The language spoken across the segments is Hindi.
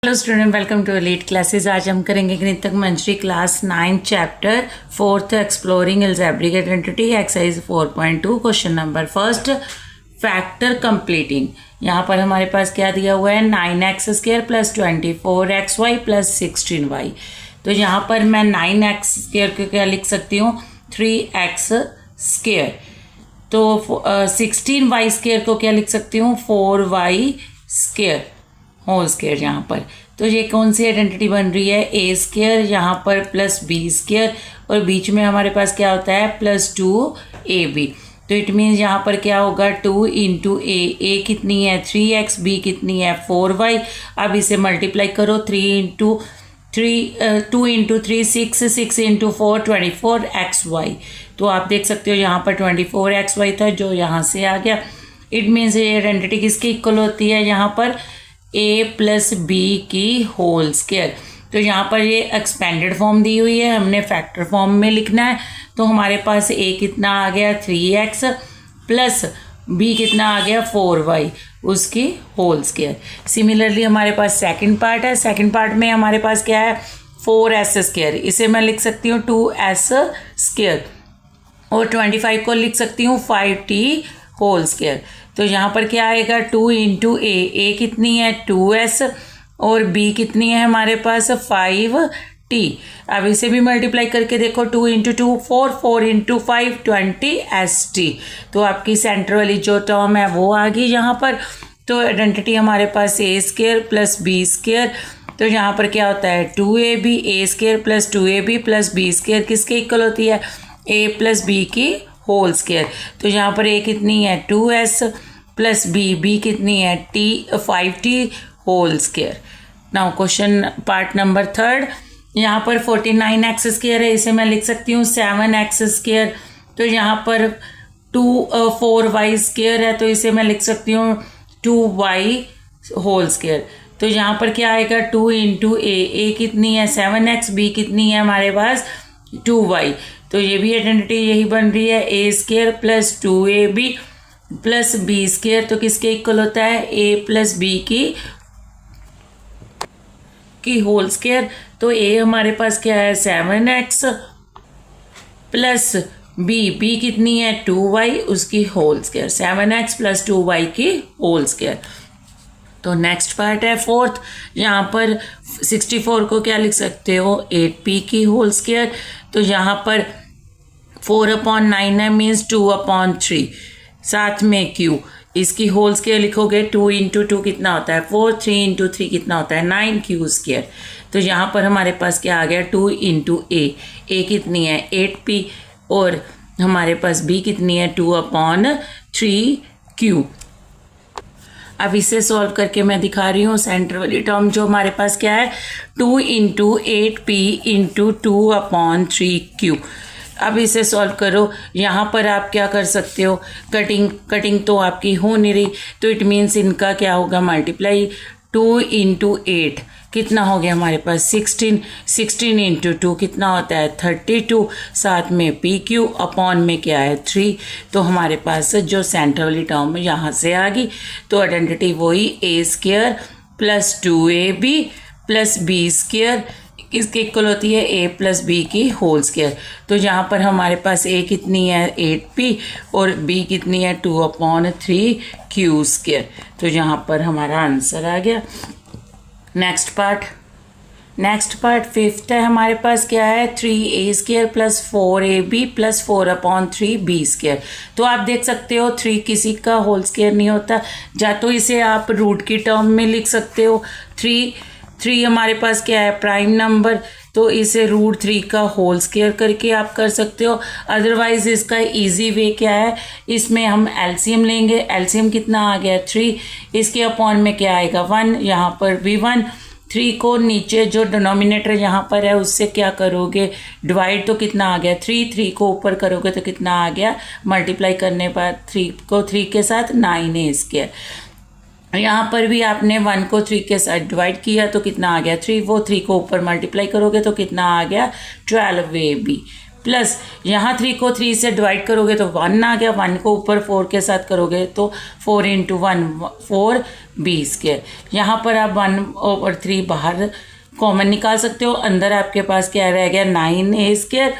Hello student, welcome to elite classes. आज हम करेंगे Ganita Manjari class 9 chapter 4 exploring algebraic identity exercise 4.2 question number first factor completing. यहाँ पर हमारे पास क्या दिया हुआ है 9x² plus 24xy plus 16y। तो यहाँ पर मैं 9x² को क्या लिख सकती हूँ 3x²। तो 16y² को क्या लिख सकती हूँ 4y² होल स्क्वायर। यहाँ पर तो ये कौन सी आइडेंटिटी बन रही है a² यहाँ पर प्लस b² और बीच में हमारे पास क्या होता है प्लस 2ab। तो इट मीन्स यहाँ पर क्या होगा 2 इंटू a कितनी है 3x, b कितनी है 4y। अब इसे मल्टीप्लाई करो 2 इंटू 3 6, 6 इंटू 4 24xy। तो आप देख सकते हो यहाँ पर 24xy था जो यहाँ से आ गया। इट मीन्स ये आइडेंटिटी किसकी इक्वल होती है यहाँ पर a प्लस बी की होल स्क्वायर। तो यहाँ पर ये एक्सपेंडेड फॉर्म दी हुई है, हमने फैक्टर फॉर्म में लिखना है। तो हमारे पास a कितना आ गया 3x प्लस b कितना आ गया 4y उसकी होल स्क्वायर। सिमिलरली हमारे पास सेकंड पार्ट है। सेकंड पार्ट में हमारे पास क्या है 4s²। इसे मैं लिख सकती हूँ 2s² और 25 को लिख सकती हूँ 5t होल स्क्वायर। तो यहाँ पर क्या आएगा 2 इंटू a कितनी है 2s और b कितनी है हमारे पास 5t। अब इसे भी मल्टीप्लाई करके देखो 2 इंटू 2 4, 4 इंटू 5 20st। तो आपकी सेंटर वाली जो टर्म है वो आ गई यहाँ पर। तो आइडेंटिटी हमारे पास a² प्लस b²। तो यहाँ पर क्या होता है 2ab a² plus 2ab plus b² किसके इक्वल होती है a प्लस b की होल स्क्वायर। तो यहाँ पर a कितनी है 2s प्लस b कितनी है 5t whole square. Now question part number third. यहाँ पर 49x² है, इसे मैं लिख सकती हूँ 7x²। तो यहाँ पर 4y² है, तो इसे मैं लिख सकती हूँ 2y होल स्क्वायर। तो यहाँ पर क्या आएगा 2 इंटू a कितनी है 7x, b कितनी है हमारे पास 2y। तो ये भी आइडेंटिटी यही बन रही है a² plus 2ab plus b²। तो किसके इक्वल होता है a प्लस b की होल स्क्वायर। तो a हमारे पास क्या है 7x प्लस b कितनी है 2y उसकी whole square. 7x plus 2y की होल स्क्वायर। तो नेक्स्ट पार्ट है फोर्थ। यहाँ पर 64 को क्या लिख सकते हो 8p की होल स्क्वायर। तो यहाँ पर 4/9 है मीन्स 2/3 साथ में q। इसकी होल स्क्वायर लिखोगे 2 इंटू 2 कितना होता है 4, 3 इंटू 3 कितना होता है 9q²। तो यहाँ पर हमारे पास क्या आ गया 2 इंटू a कितनी है 8p और हमारे पास b कितनी है 2/3q। अब इसे सॉल्व करके मैं दिखा रही हूँ सेंटर वाली टर्म जो हमारे पास क्या है 2 इंटू 8p इंटू 2/3q। अब इसे सॉल्व करो। यहाँ पर आप क्या कर सकते हो कटिंग तो आपकी हो नहीं रही, तो इट मीन्स इनका क्या होगा मल्टीप्लाई 2 इंटू 8 कितना हो गया हमारे पास 16 इंटू 2 कितना होता है 32 साथ में pq अपॉन में क्या है 3। तो हमारे पास जो सेंटर वाली टर्म यहाँ से आ गई। तो आइडेंटिटी वही a² plus 2ab plus b² किसके इक्वल होती है a प्लस b की होल स्क्वायर। तो यहाँ पर हमारे पास a कितनी है 8p और b कितनी है 2/3q²। तो यहाँ पर हमारा आंसर आ गया। नेक्स्ट पार्ट फिफ्थ है। हमारे पास क्या है 3a² plus 4ab plus 4/3b²। तो आप देख सकते हो 3 किसी का होल स्क्वायर नहीं होता, या तो इसे आप रूट की टर्म में लिख सकते हो। 3 हमारे पास क्या है प्राइम नंबर, तो इसे √3 का होल स्क्वायर करके आप कर सकते हो। अदरवाइज इसका इजी वे क्या है इसमें हम एलसीएम लेंगे। एलसीएम कितना आ गया 3, इसके अपॉन में क्या आएगा 1, यहाँ पर भी 1। 3 को नीचे जो डिनोमिनेटर यहाँ पर है उससे क्या करोगे डिवाइड, तो कितना आ गया 3 को ऊपर करोगे तो कितना आ गया मल्टीप्लाई करने पर 3 को 3 के साथ 9a²। यहाँ पर भी आपने 1 को 3 के साथ डिवाइड किया तो कितना आ गया 3, वो 3 को ऊपर मल्टीप्लाई करोगे तो कितना आ गया 12ab प्लस यहाँ 3 को 3 से डिवाइड करोगे तो 1 आ गया, 1 को ऊपर 4 के साथ करोगे तो 4 इंटू 1 4b²। यहाँ पर आप 1/3 बाहर कॉमन निकाल सकते हो, अंदर आपके पास क्या रह गया 9a²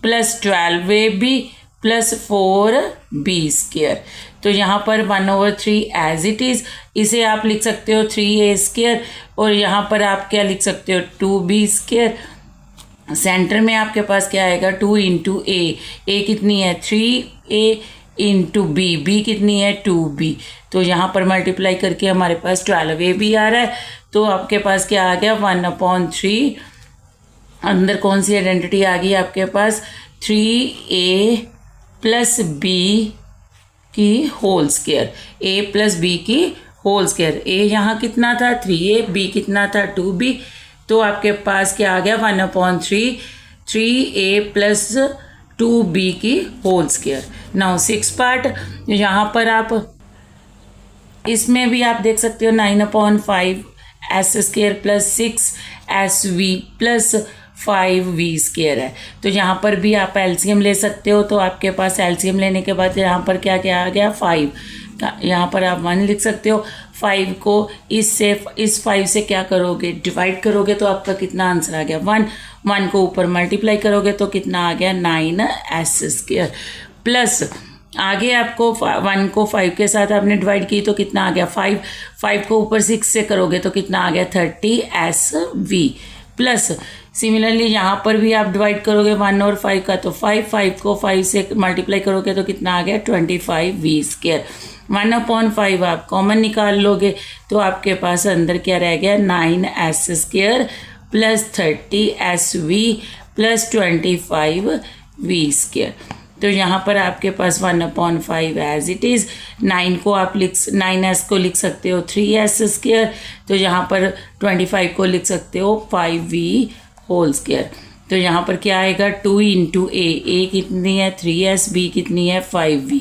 plus 12ab plus 4b²। तो यहाँ पर 1/3 एज इट इज़, इसे आप लिख सकते हो 3a² और यहाँ पर आप क्या लिख सकते हो 2b²। सेंटर में आपके पास क्या आएगा 2 इंटू ए कितनी है 3a इंटू बी कितनी है 2b। तो यहाँ पर मल्टीप्लाई करके हमारे पास 12ab आ रहा है। तो आपके पास क्या आ गया 1/3, अंदर कौन सी आइडेंटिटी आ गई आपके पास 3a प्लस b की whole square, a plus b की होल स्क्वायर। a यहाँ कितना था 3a, b कितना था 2b। तो आपके पास क्या आ गया 1/3 3a प्लस 2b की होल स्क्वायर। नाउ 6 पार्ट, यहाँ पर आप इसमें भी आप देख सकते हो 9/5 s² plus 6sv plus 5v² है। तो यहाँ पर भी आप एलसीएम ले सकते हो। तो आपके पास एलसीएम लेने के बाद यहाँ पर क्या क्या आ गया 5, यहाँ पर आप 1 लिख सकते हो। 5 को इस 5 से क्या करोगे डिवाइड करोगे तो आपका कितना आंसर आ गया 1 को ऊपर मल्टीप्लाई करोगे तो कितना आ गया 9s² प्लस आगे आपको 1 को 5 के साथ आपने डिवाइड की तो कितना आ गया 5 को ऊपर 6 से करोगे तो कितना आ गया 30sv प्लस सिमिलरली यहाँ पर भी आप डिवाइड करोगे 1 और 5 का तो 5 को 5 से मल्टीप्लाई करोगे तो कितना आ गया 25v²। 1/5 आप कॉमन निकाल लोगे तो आपके पास अंदर क्या रह गया 9s² plus 30sv plus 25v²। तो यहाँ पर आपके पास 1/5 एज इट इज़, 9s को लिख सकते हो 3s²। तो यहाँ पर 25 को लिख सकते हो 5v²। तो यहाँ पर क्या आएगा 2 इंटू a कितनी है 3s, b कितनी है 5v।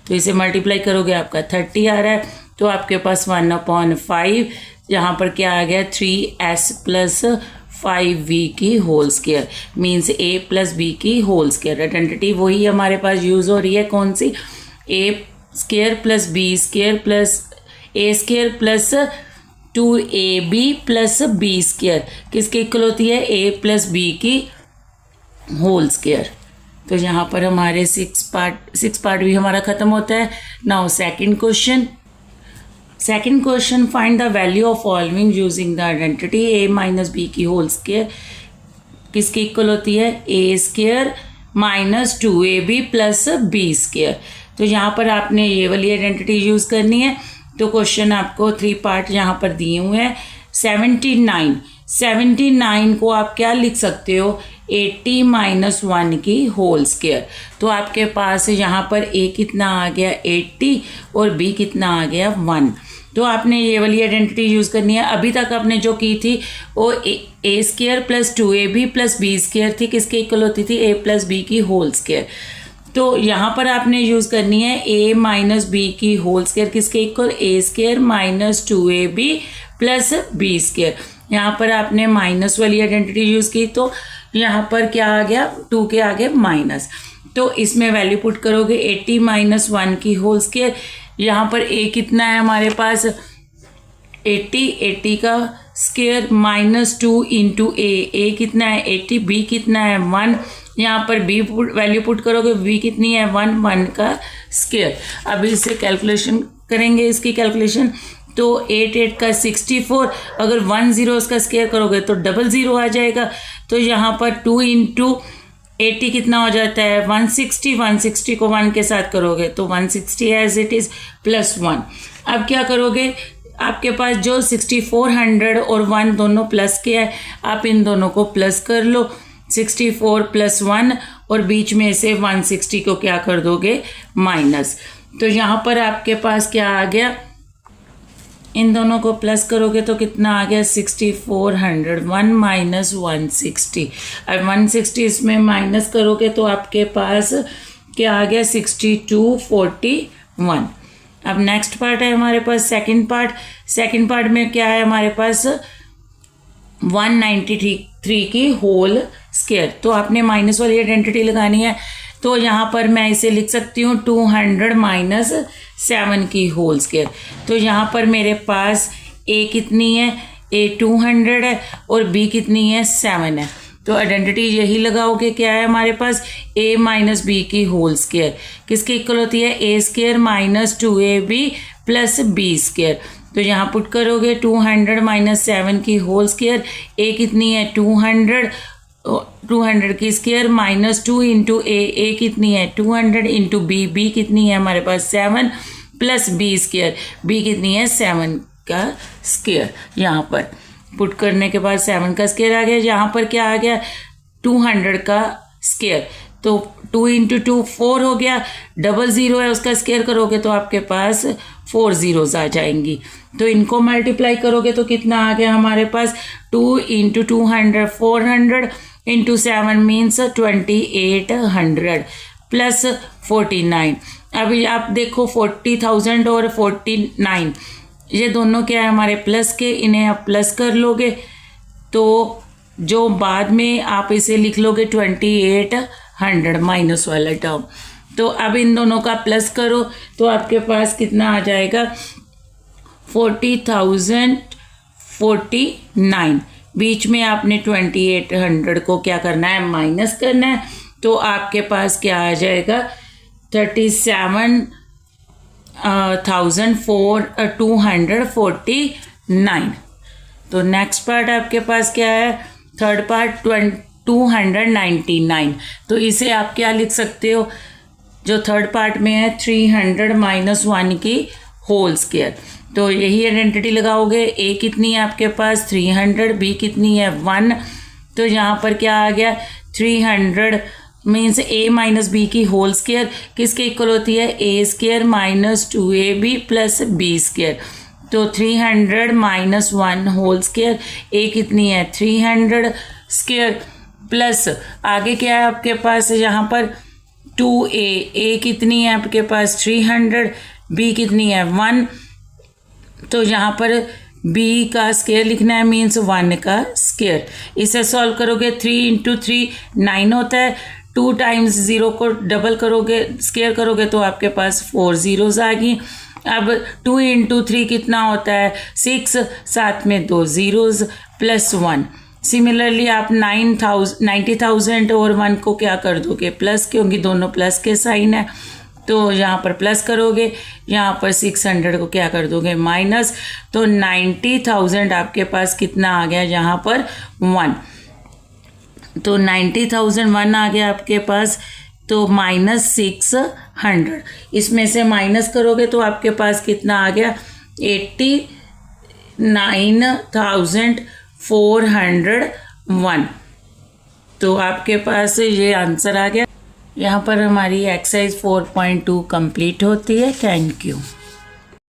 तो इसे मल्टीप्लाई करोगे आपका 30 आ रहा है। तो आपके पास 1/5 यहाँ पर क्या आ गया 3s प्लस 5v की whole square means a plus b की होल स्क्वायर। आइडेंटिटी वही हमारे पास यूज़ हो रही है, कौन सी a² plus b² plus a² plus 2ab plus b², किसके इक्वल होती है a प्लस b की होल स्क्वायर। तो यहाँ पर हमारे 6 पार्ट भी हमारा ख़त्म होता है। Now second question, find the value of following using the identity a minus b की होल स्क्वायर किसके इक्वल होती है a² minus 2ab plus b²। तो यहाँ पर आपने ये वाली आइडेंटिटी यूज़ करनी है। तो क्वेश्चन आपको 3 पार्ट यहाँ पर दिए हुए हैं। 79 को आप क्या लिख सकते हो 80 माइनस 1 की होल स्क्वायर। तो आपके पास यहाँ पर a कितना आ गया 80 और b कितना आ गया 1। तो आपने ये वाली आइडेंटिटी यूज़ करनी है। अभी तक आपने जो की थी वो a² plus 2ab plus b² थी, किसके इक्वल होती थी a प्लस b की होल स्क्वायर। तो यहाँ पर आपने यूज़ करनी है a माइनस b की होल स्क्वायर किसके equal a² minus 2ab plus b²। यहाँ पर आपने माइनस वाली आइडेंटिटी यूज़ की तो यहाँ पर क्या आ गया 2 के आगे माइनस। तो इसमें वैल्यू पुट करोगे 80 माइनस 1 की होल स्क्वायर। यहाँ पर a कितना है हमारे पास 80 का स्क्वायर माइनस 2 इंटू a कितना है 80, b कितना है 1। यहाँ पर b वैल्यू पुट करोगे b कितनी है 1 का स्क्वायर। अभी इससे कैलकुलेशन करेंगे इसकी कैलकुलेशन। तो 8 का 64, अगर 1 0 इसका स्क्वायर करोगे तो 00 आ जाएगा। तो यहाँ पर 2 इंटू 80 कितना हो जाता है 160 को 1 के साथ करोगे तो 160 एज इट इज़ प्लस 1। अब क्या करोगे आपके पास जो 6400 और 1 दोनों प्लस के है, आप इन दोनों को प्लस कर लो 64 प्लस 1 और बीच में से 160 को क्या कर दोगे माइनस। तो यहाँ पर आपके पास क्या आ गया, इन दोनों को प्लस करोगे तो कितना आ गया 6400, 1 माइनस 160। अब 160 इसमें माइनस करोगे तो आपके पास क्या आ गया 6241। अब नेक्स्ट पार्ट है हमारे पास सेकंड पार्ट में क्या है हमारे पास 193 की होल स्क्वायर। तो आपने माइनस वाली आइडेंटिटी लगानी है, तो यहाँ पर मैं इसे लिख सकती हूँ 200 माइनस 7 की होल स्क्वायर। तो यहाँ पर मेरे पास ए कितनी है, ए 200 है और बी कितनी है, 7 है। तो आइडेंटिटी यही लगाओगे, क्या है हमारे पास, a माइनस बी की होल स्क्वायर किसके इक्वल होती है, A square minus 2ab plus B square. तो यहाँ पुट करोगे 200 माइनस 7 की होल स्क्वायर, ए कितनी है 200 की स्क्वायर माइनस 2 इंटू ए कितनी है 200 इंटू बी कितनी है हमारे पास 7 प्लस बी स्क्वायर, बी कितनी है 7 का स्क्वायर। यहाँ पर पुट करने के बाद 7 का स्क्वायर आ गया, यहाँ पर क्या आ गया 200 का स्क्वायर। तो 2 इंटू 2 4 हो गया, 00 है उसका स्क्वायर करोगे तो आपके पास 4 zeros आ जाएंगी। तो इनको मल्टीप्लाई करोगे तो कितना आ गया हमारे पास 2 इंटू 200 400 इंटू 7 मीन्स 2800 प्लस 49। अभी आप देखो 40,000 और 49 ये दोनों क्या है हमारे प्लस के, इन्हें आप प्लस कर लोगे तो जो बाद में आप इसे लिख लोगे 2800 माइनस वाला टर्म। तो अब इन दोनों का प्लस करो तो आपके पास कितना आ जाएगा 40,049। बीच में आपने 2800 को क्या करना है, माइनस करना है। तो आपके पास क्या आ जाएगा 37,249। तो नेक्स्ट पार्ट आपके पास क्या है, थर्ड पार्ट 299। तो इसे आप क्या लिख सकते हो, जो थर्ड पार्ट में है 300 माइनस 1 की होल स्क्वायर। तो यही आइडेंटिटी लगाओगे, ए कितनी है आपके पास 300, बी कितनी है 1। तो यहाँ पर क्या आ गया 300 मीन्स ए माइनस बी की होल स्क्वायर किसके इक्वल होती है, A square minus 2ab plus B square. तो 300 माइनस 1 होल स्क्वायर, ए कितनी है 300 स्क्वायर प्लस आगे क्या है आपके पास यहाँ पर 2a, ए कितनी है आपके पास 300, बी कितनी है 1। तो यहाँ पर b का स्क्वायर लिखना है मीन्स 1 का स्क्वायर। इसे सॉल्व करोगे 3 इंटू 3 9 होता है, 2 टाइम्स 0 को डबल करोगे स्क्वायर करोगे तो आपके पास 4 zeros आ गई। अब 2 इंटू 3 कितना होता है 6, साथ में 2 zeros प्लस 1। सिमिलरली आप 90,000 और 1 को क्या कर दोगे प्लस, क्योंकि दोनों प्लस के साइन है। तो यहाँ पर प्लस करोगे, यहाँ पर 600 को क्या कर दोगे माइनस। तो 90,000 आपके पास कितना आ गया यहाँ पर 1। तो 90,001 आ गया आपके पास, तो माइनस 600 इसमें से माइनस करोगे तो आपके पास कितना आ गया 89,401। तो आपके पास ये आंसर आ गया। यहाँ पर हमारी एक्सरसाइज 4.2 कंप्लीट होती है। Thank you.